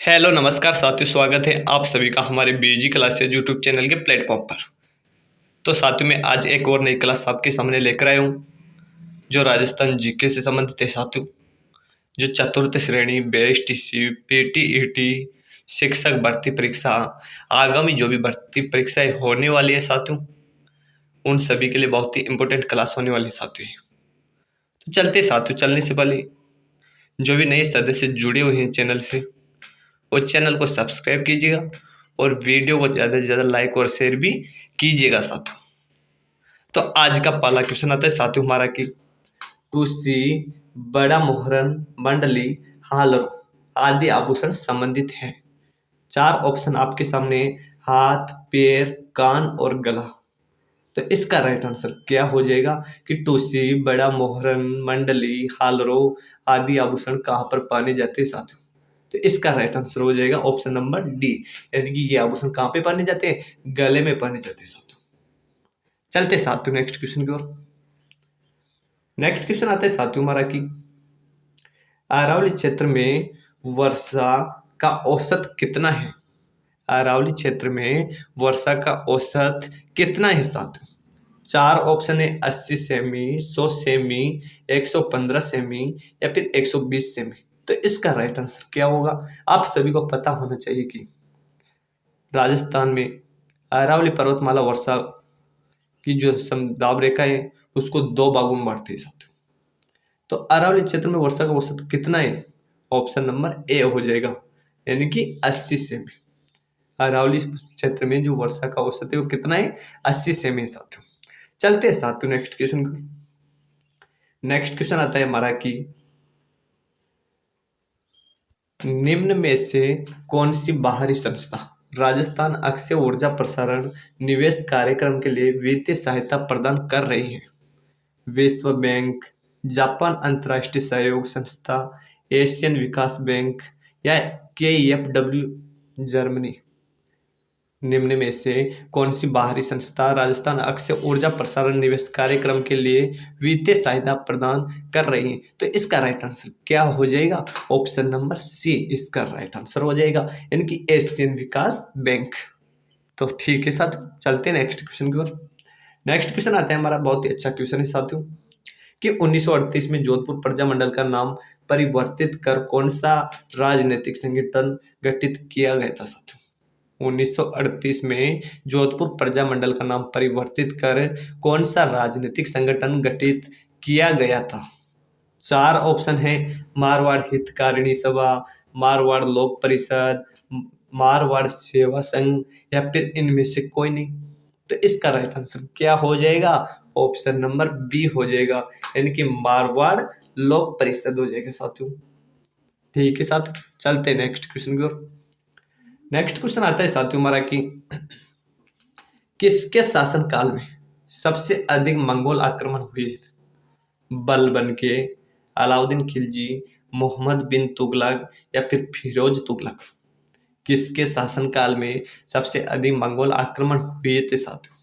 Hello नमस्कार साथियों, स्वागत है आप सभी का हमारे बीजी क्लासेज यूट्यूब चैनल के प्लेटफॉर्म पर। तो साथियों में आज एक और नई क्लास आपके सामने लेकर आया हूँ जो राजस्थान जीके से संबंधित है साथियों। जो चतुर्थ श्रेणी बीएसटीसी पीटीईटी शिक्षक भर्ती परीक्षा आगामी जो भी भर्ती परीक्षाएं होने वाली है साथियों, उन सभी के लिए बहुत ही इंपॉर्टेंट क्लास होने वाली है साथियों। तो चलते साथियों, चलने से पहले जो भी नए सदस्य जुड़े हुए हैं चैनल से, वो चैनल को सब्सक्राइब कीजिएगा और वीडियो को ज़्यादा से ज़्यादा लाइक और शेयर भी कीजिएगा साथियों। तो आज का पहला क्वेश्चन आता है साथियों हमारा कि तुलसी बड़ा मोहरन मंडली हालरो आदि आभूषण संबंधित है। चार ऑप्शन आपके सामने, हाथ, पैर, कान और गला। तो इसका राइट आंसर क्या हो जाएगा कि तुलसी बड़ा मोहरन मंडली हालरो आदि आभूषण कहाँ पर पाने जाते हैं साथियों। तो इसका राइट आंसर हो जाएगा ऑप्शन नंबर डी, यानी कि ये आभूषण कहाँ पे पाने जाते हैं, गले में पाने जाते हैं साथियों। चलते साथियों नेक्स्ट क्वेश्चन की ओर। नेक्स्ट क्वेश्चन आता है साथियों हमारा कि अरावली क्षेत्र में वर्षा का औसत कितना है। अरावली क्षेत्र में वर्षा का औसत कितना है साथियों। चार ऑप्शन है, 80 सेमी, 100 सेमी, 115 सेमी या फिर 120 सेमी। तो इसका राइट आंसर क्या होगा। आप सभी को पता होना चाहिए कि राजस्थान में अरावली पर्वतमाला वर्षा की जो समदाब रेखा है उसको दो भागों में बांटती है साथियों। तो अरावली क्षेत्र में वर्षा का औसत कितना है, ऑप्शन नंबर ए हो जाएगा, यानी कि 80 सेमी। अरावली क्षेत्र में जो वर्षा का औसत है वो कितना है, 80 सेमी साथियों। चलते हैं साथियों नेक्स्ट क्वेश्चन को। नेक्स्ट क्वेश्चन आता है हमारा कि निम्न में से कौन सी बाहरी संस्था राजस्थान अक्षय ऊर्जा प्रसारण निवेश कार्यक्रम के लिए वित्तीय सहायता प्रदान कर रही है। विश्व बैंक, जापान अंतर्राष्ट्रीय सहयोग संस्था, एशियन विकास बैंक या KfW जर्मनी। निम्न में से कौन सी बाहरी संस्था राजस्थान अक्षय ऊर्जा प्रसारण निवेश कार्यक्रम के लिए वित्तीय सहायता प्रदान कर रही है। तो इसका राइट आंसर क्या हो जाएगा, ऑप्शन नंबर सी इसका राइट आंसर हो जाएगा, यानी कि एशियन विकास बैंक। तो ठीक है साथियों, चलते हैं नेक्स्ट क्वेश्चन की ओर। नेक्स्ट क्वेश्चन आता है हमारा, बहुत ही अच्छा क्वेश्चन है साथियों कि 1938 में जोधपुर प्रजामंडल का नाम परिवर्तित कर कौन सा राजनीतिक संगठन गठित किया गया था साथियों। 1938 में जोधपुर प्रजामंडल का नाम परिवर्तित कर कौन सा राजनीतिक संगठन गठित किया गया था। चार ऑप्शन है, मारवाड़ हितकारिणी सभा, मारवाड़ लोक परिषद, मारवाड़ सेवा संघ या फिर इनमें से कोई नहीं। तो इसका राइट आंसर क्या हो जाएगा, ऑप्शन नंबर बी हो जाएगा, यानी कि मारवाड़ लोक परिषद हो जाएगा साथियों। ठीक है साथियों, चलते हैं नेक्स्ट क्वेश्चन की ओर। नेक्स्ट क्वेश्चन आता है साथियों हमारा कि किसके शासनकाल में सबसे अधिक मंगोल आक्रमण हुए। बलबन के, अलाउद्दीन खिलजी, मोहम्मद बिन तुगलक या फिर फिरोज तुगलक। किसके शासनकाल में सबसे अधिक मंगोल आक्रमण हुए थे साथियों।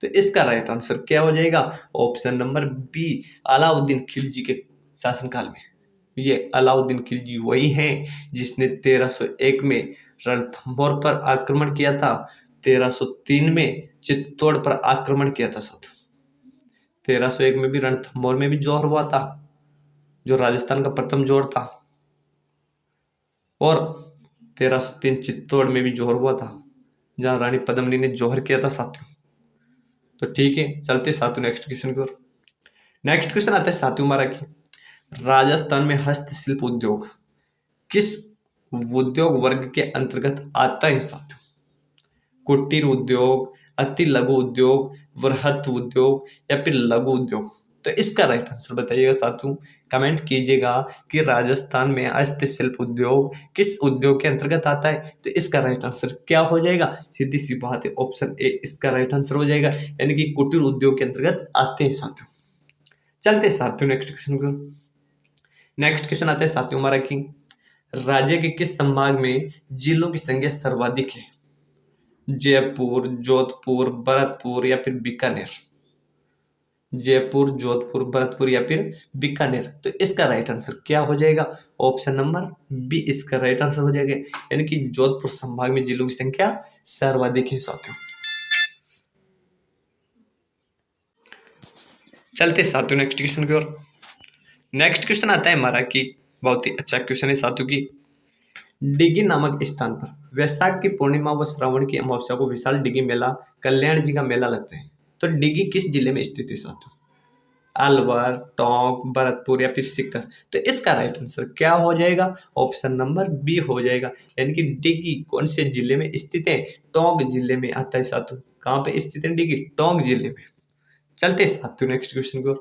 तो इसका राइट आंसर क्या हो जाएगा, option number B, Alauddin Khilji के शासनकाल में। ये अलाउद्दीन खिलजी वही हैं जिसने 1301 में रणथंभौर पर आक्रमण किया था, 1303 में चित्तौड़ पर आक्रमण किया था साथियों। 1301 में भी रणथंभौर में भी जौहर हुआ था, जो राजस्थान का प्रथम जौहर था, और 1303 चित्तौड़ में भी जौहर हुआ था जहां रानी पद्मिनी ने जौहर किया था साथियों। तो ठीक है, चलते साथियों नेक्स्ट क्वेश्चन की ओर। नेक्स्ट क्वेश्चन आता है साथियों हमारा कि राजस्थान में हस्तशिल्प उद्योग किस उद्योग वर्ग के अंतर्गत आता है साथियों। कुटीर उद्योग, अति लघु उद्योग, वृहत उद्योग या फिर लघु उद्योग। तो इसका राइट आंसर बताइएगा साथियों, कमेंट कीजिएगा कि राजस्थान में हस्तशिल्प उद्योग किस उद्योग के अंतर्गत आता है। तो इसका राइट आंसर क्या हो जाएगा, सीधी सी बात है, ऑप्शन ए इसका राइट आंसर हो जाएगा, यानी कि कुटीर उद्योग के अंतर्गत आते हैं साथियों। चलते साथियों नेक्स्ट क्वेश्चन को। नेक्स्ट क्वेश्चन आता है साथियों हमारा कि राज्य के किस संभाग में जिलों की संख्या सर्वाधिक है। जयपुर, जोधपुर, भरतपुर या फिर बीकानेर। जयपुर, जोधपुर, भरतपुर या फिर बीकानेर। तो इसका राइट आंसर क्या हो जाएगा? ऑप्शन नंबर बी इसका राइट आंसर हो जाएगा, यानी कि जोधपुर संभाग में जिलों की संख्या सर्वाधिक है साथियों। चलते साथियों नेक्स्ट क्वेश्चन की ओर। नेक्स्ट क्वेश्चन आता है हमारा कि बहुत ही अच्छा क्वेश्चन है साथियों की, डिगी नामक स्थान पर वैशाख की पूर्णिमा व श्रावण की अमावस्या को विशाल डिगी मेला, कल्याण जी का मेला लगता है। तो डिगी किस जिले में स्थित है साथियों? अलवर, टोंक, भरतपुर या फिर सीकर। तो इसका राइट आंसर क्या हो जाएगा? ऑप्शन नंबर बी हो जाएगा, यानी कि डिगी कौन से जिले में स्थित है? टोंक जिले में आता है साथियों। कहाँ पे स्थित है डिगी? टोंक जिले में। चलते साथियों नेक्स्ट क्वेश्चन को।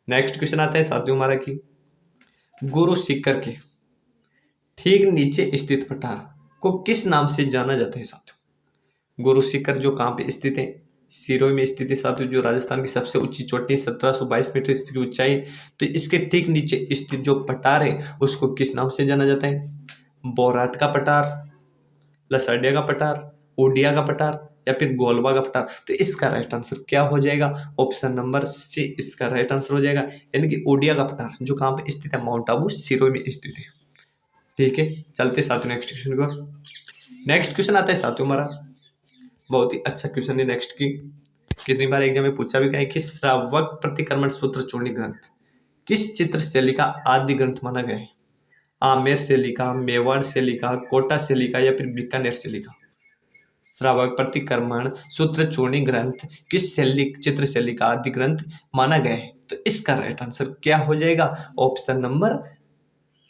नेक्स्ट क्वेश्चन आता है साथियों हमारा कि गुरु सीकर के ठीक नीचे स्थित पठार को किस नाम से जाना जाता है साथियों? गुरु सीकर जो कहाँ पे स्थित है? सिरोही में स्थित है साथियों, जो राजस्थान की सबसे ऊंची चोटी है, 1722 मीटर इसकी ऊंचाई। तो इसके ठीक नीचे स्थित जो पठार है उसको किस नाम से जाना जाता है? बोराट का पठार, लसाडिया का पठार, ओडिया का पठार या फिर गोलवा का पठार। तो इसका राइट आंसर क्या हो जाएगा? ऑप्शन नंबर सी इसका राइट आंसर हो जाएगा, यानी कि ओडिया का पठार जो कहाँ पे स्थित है? माउंट आबू सिरोही में स्थित है। ठीक है, चलते साथियों नेक्स्ट क्वेश्चन को। नेक्स्ट क्वेश्चन आता है साथियों हमारा, बहुत ही अच्छा क्वेश्चन है नेक्स्ट की, कितनी बार एग्जाम में पूछा भी गया है कि श्रावक प्रतिक्रमण सूत्र चूर्णी ग्रंथ किस चित्र शैली का आदि ग्रंथ माना गया है? आमेर से लिखा, मेवाड़ से लिखा, कोटा से लिखा या फिर बीकानेर से लिखा? श्रावक प्रतिक्रमण सूत्र चूर्णी ग्रंथ किस शैली चित्र शैली का आदि ग्रंथ माना गया है? तो इसका राइट आंसर क्या हो जाएगा? ऑप्शन नंबर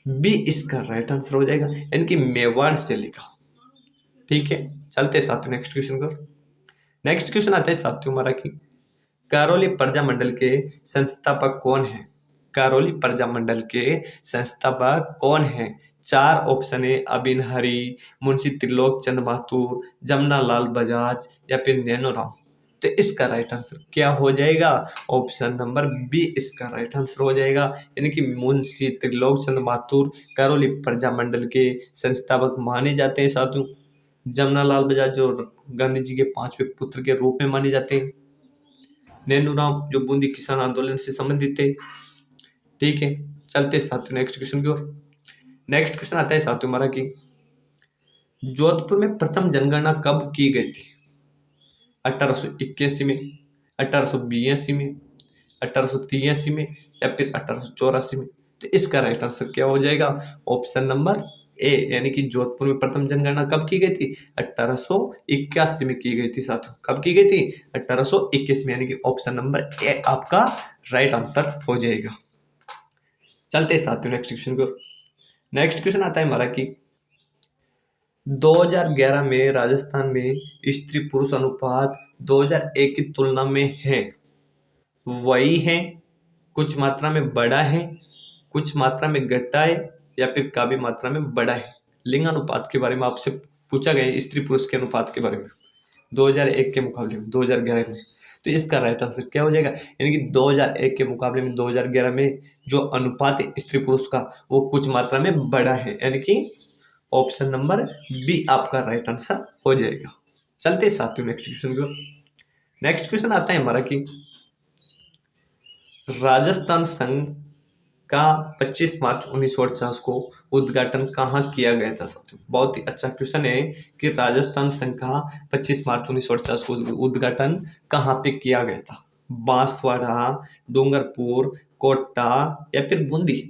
बी इसका राइट आंसर हो जाएगा, यानी कि मेवाड़ से लिखा। ठीक है, चलते साथियों नेक्स्ट क्वेश्चन को। नेक्स्ट क्वेश्चन आता है साथियों हमारा कि करौली प्रजा मंडल के संस्थापक कौन है? करौली प्रजा मंडल के संस्थापक कौन है? चार ऑप्शन है, अबिन हरी, मुंशी त्रिलोक चंद माथुर, जमना लाल बजाज या फिर नैनो राम। तो इसका राइट आंसर क्या हो जाएगा? ऑप्शन नंबर बी इसका राइट आंसर हो जाएगा, यानी कि मुंशी त्रिलोक चंद माथुर करौली प्रजा मंडल के संस्थापक माने जाते हैं साथियों। जमना लाल बजाज जो गांधी जी के पांचवें पुत्र के रूप में माने जाते हैं। नैनू राम जो बूंदी किसान आंदोलन से संबंधित थे। ठीक है, चलते साथियों नेक्स्ट क्वेश्चन की ओर। नेक्स्ट क्वेश्चन आता है साथियों हमारा कि जोधपुर में प्रथम जनगणना कब की गई थी? 1881 में, 1882 में, 1883 में या फिर 1884 में? तो इसका राइट आंसर क्या हो जाएगा? ऑप्शन नंबर ए, यानी कि जोधपुर में प्रथम जनगणना कब की गई थी? 1881 में की गई थी साथियों। कब की गई थी? 1821 में, यानी कि ऑप्शन नंबर ए आपका राइट आंसर हो जाएगा। चलते साथियों नेक्स्ट क्वेश्चन को। नेक्स्ट क्वेश्चन आता है हमारा कि 2011 में राजस्थान में स्त्री पुरुष अनुपात 2001 की तुलना में है वही है, कुछ मात्रा में बढ़ा है, कुछ मात्रा में घटा है या फिर काफी मात्रा में बढ़ा है? लिंग अनुपात के बारे में आपसे पूछा गया है, स्त्री पुरुष के अनुपात के बारे में 2001 के मुकाबले में 2011 में। तो इसका राइट आंसर क्या हो जाएगा? यानी कि 2001 के मुकाबले में 2011 में जो अनुपात है स्त्री पुरुष का वो कुछ मात्रा में बढ़ा है, यानी कि ऑप्शन नंबर बी आपका राइट आंसर हो जाएगा। चलते साथियों नेक्स्ट क्वेश्चन को। नेक्स्ट क्वेश्चन आता है हमारा कि राजस्थान संघ का 25 मार्च 1948 को उद्घाटन कहाँ किया गया था साथियों? बहुत ही अच्छा क्वेश्चन है कि राजस्थान संघ का 25 मार्च 1948 को उद्घाटन कहाँ पे किया गया था? बांसवाड़ा, डूंगरपुर, कोटा या फिर बूंदी?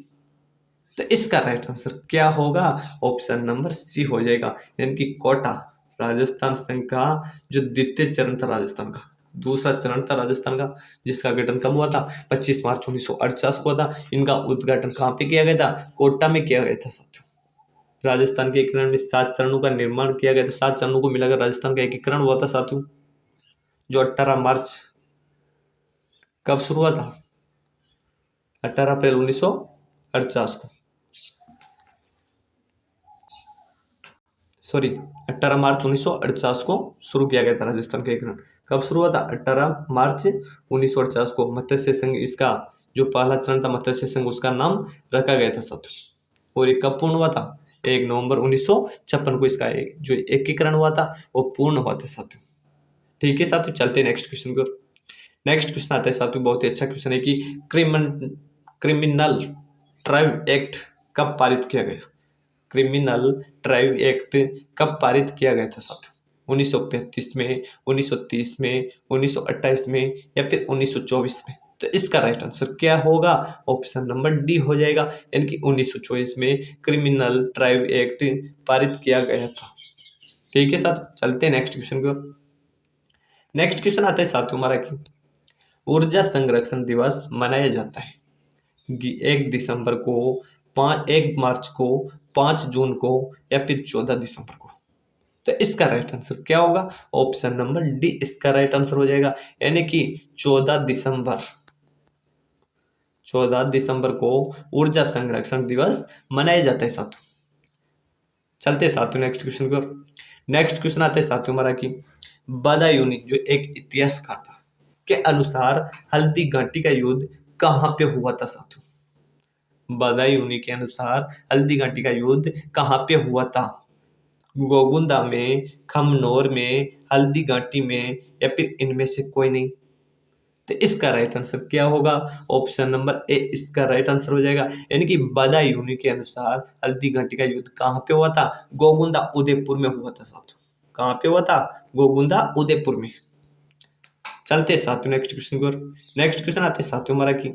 तो इसका राइट आंसर क्या होगा? ऑप्शन नंबर सी हो जाएगा, यानी कि कोटा। राजस्थान संघ का जो द्वितीय चरण था राजस्थान का, दूसरा चरण था राजस्थान का, जिसका गठन कब हुआ था? 25 मार्च 1948 को हुआ था। इनका उद्घाटन कहाँ पे किया गया था? कोटा में किया गया था साथियों। राजस्थान के एकीकरण में 7 चरणों का निर्माण किया गया था। 7 चरणों को मिलाकर राजस्थान का एकीकरण हुआ था साथियों, जो 18 मार्च कब शुरू हुआ था? 18 अप्रैल 1948 को, सॉरी 18 मार्च 1948 को शुरू किया गया था राजस्थान का एकीकरण। कब शुरू हुआ था? 18 मार्च 1948 को। मत्स्य संघ इसका जो पहला चरण था मत्स्य संघ, उसका नाम रखा गया था साथियों। और ये कब पूर्ण हुआ था? 1 नवंबर 1956 को इसका जो एकीकरण हुआ था वो पूर्ण हुआ था साथियों। ठीक है साथियों, चलते नेक्स्ट क्वेश्चन को। नेक्स्ट क्वेश्चन आता है साथियों, बहुत ही अच्छा क्वेश्चन है कि क्रिमिनल ट्राइब एक्ट कब पारित किया गया? क्रिमिनल ट्राइब एक्ट कब पारित किया गया था साथियों? 1935 में, 1930 में, 1928 में या फिर 1924 में? तो इसका राइट आंसर क्या होगा? ऑप्शन नंबर डी हो जाएगा, यानी कि 1924 में क्रिमिनल ट्राइब एक्ट पारित किया गया था। ठीक है साथ, चलते हैं नेक्स्ट क्वेश्चन की ओर। नेक्स्ट क्वेश्चन आता है साथियों हमारा कि ऊर्जा संरक्षण दिवस मनाया जाता है 1 दिसंबर को, 1 मार्च को, 5 जून को या फिर 14 दिसंबर को? तो इसका राइट आंसर क्या होगा? ऑप्शन नंबर डी इसका राइट आंसर हो जाएगा, यानी कि 14 दिसंबर को ऊर्जा संरक्षण दिवस मनाया जाता है साथियों। चलते साथियों नेक्स्ट क्वेश्चन की ओर। नेक्स्ट क्वेश्चन आता है साथियों हमारा कि बदायूंनी जो एक इतिहासकार था के अनुसार हल्दी घाटी का युद्ध कहाँ पे हुआ था साथियों? बदायूंनी के अनुसार हल्दी घाटी का युद्ध कहाँ पे हुआ था? गोगुंदा में, खमनोर में, हल्दी घाटी में या फिर इनमें से कोई नहीं? तो इसका राइट आंसर क्या होगा? ऑप्शन नंबर ए इसका राइट आंसर हो जाएगा, यानी कि बदायूंनी के अनुसार हल्दी घाटी का युद्ध कहाँ पे हुआ था? गोगुंदा उदयपुर में हुआ था साथियों। कहाँ पे हुआ था? गोगुंदा उदयपुर में। चलते साथियों नेक्स्ट क्वेश्चन की ओर। नेक्स्ट क्वेश्चन आते साथियों हमारा कि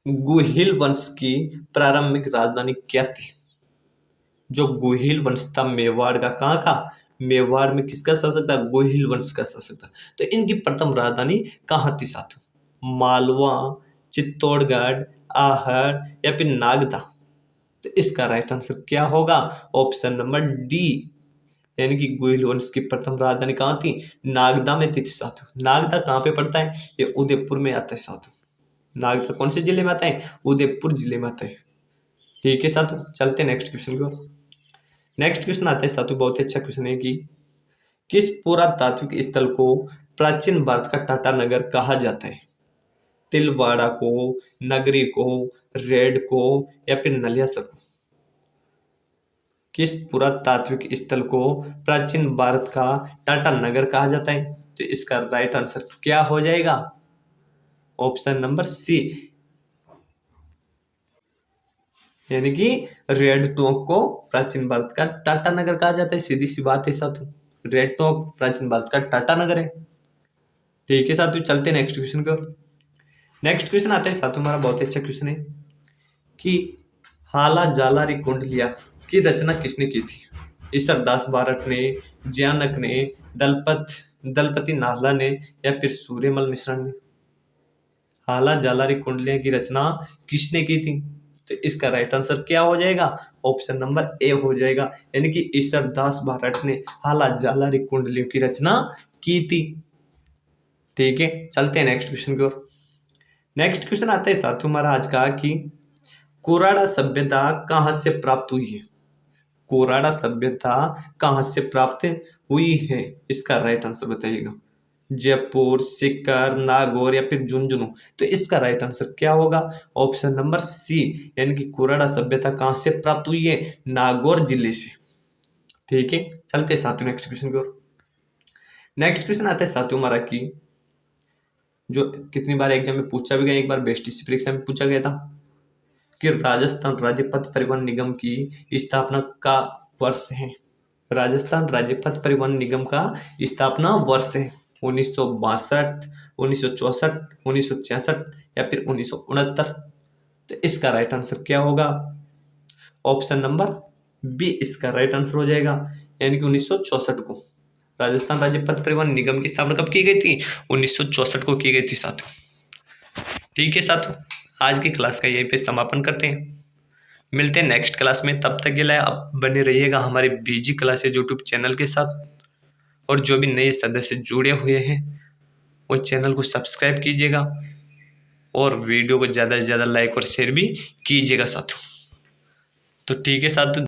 गुहिल वंश की प्रारंभिक राजधानी क्या थी? जो गुहिल वंश था मेवाड़ का, कहाँ का? मेवाड़ में किसका शासक था? गुहिल वंश का शासक था। तो इनकी प्रथम राजधानी कहाँ थी साथियों? मालवा, चित्तौड़गढ़, आहड़ या फिर नागदा? तो इसका राइट आंसर क्या होगा? ऑप्शन नंबर डी, यानी कि गुहिल वंश की प्रथम राजधानी कहाँ थी? नागदा में थी साथियों। नागदा कहाँ पे पड़ता है? ये उदयपुर में आता है साथियों। नागदा कौन से जिले में आता है? उदयपुर जिले में आता है। ठीक है साथियों, चलते नेक्स्ट क्वेश्चन की ओर। नेक्स्ट क्वेश्चन आता है साथियों, बहुत ही अच्छा क्वेश्चन है कि किस पुरातात्विक स्थल को प्राचीन भारत का टाटा नगर कहा जाता है? तिलवाड़ा को, नगरी को, रेड को या फिर नलियासर को? किस पुरातात्विक स्थल को प्राचीन भारत का टाटा नगर कहा जाता है? तो इसका राइट आंसर क्या हो जाएगा? ऑप्शन नंबर सी, यानी कि रेड टोंक को प्राचीन भारत का टाटा नगर कहा जाता है। सीधी सी बात है साथियों, रेड टोंक प्राचीन भारत का टाटा नगर है। ठीक है साथियों, चलते नेक्स्ट क्वेश्चन की ओर। नेक्स्ट क्वेश्चन आता है साथियों हमारा, बहुत ही अच्छा क्वेश्चन है कि हाला जालारी कुंडलिया की रचना किसने की थी? ईश्वरदास बारट ने, ज्ञानक ने, दलपति नाहला ने या फिर सूर्यमल मिश्रा ने? हाला जालारी कुंडलिया की रचना किसने की थी? तो इसका राइट आंसर क्या हो जाएगा? ऑप्शन नंबर ए हो जाएगा, यानी कि ईश्वरदास बारट ने हाला जालारी कुंडलियों की रचना की थी। ठीक है, चलते हैं नेक्स्ट क्वेश्चन की ओर। नेक्स्ट क्वेश्चन आता है साथियों हमारा आज का कि कोराड़ा सभ्यता कहाँ से प्राप्त हुई है? कोराड़ा सभ्यता कहाँ से प्राप्त हुई है? इसका राइट आंसर बताइएगा। जयपुर, सीकर, नागौर या फिर झुंझुनू? तो इसका राइट आंसर क्या होगा? ऑप्शन नंबर सी, यानी कि कोराड़ा सभ्यता कहाँ से प्राप्त हुई है? नागौर जिले से। ठीक है, चलते साथियों नेक्स्ट क्वेश्चन की ओर। नेक्स्ट क्वेश्चन आता है साथियों हमारा कि जो कितनी बार एग्जाम में पूछा भी गया, एक बार बेस्ट परीक्षा में पूछा गया था कि राजस्थान राज्य पथ परिवहन निगम की स्थापना का वर्ष है। राजस्थान राज्य पथ परिवहन निगम का स्थापना वर्ष है 1962, 1964, 1966 या फिर 1969? तो इसका राइट आंसर क्या होगा? ऑप्शन नंबर बी इसका राइट आंसर हो जाएगा, यानी कि 1964 को राजस्थान राज्य पथ परिवहन निगम की स्थापना कब की गई थी? 1964 को की गई थी साथियों। ठीक है साथियों, आज की क्लास का यहीं पे समापन करते हैं। मिलते हैं नेक्स्ट क्लास में, तब तक के लिए आप बने रहिएगा हमारे बीजी क्लासेस यूट्यूब चैनल के साथ। और जो भी नए सदस्य जुड़े हुए हैं वो चैनल को सब्सक्राइब कीजिएगा और वीडियो को ज़्यादा से ज़्यादा लाइक और शेयर भी कीजिएगा साथियों। तो ठीक है साथियों,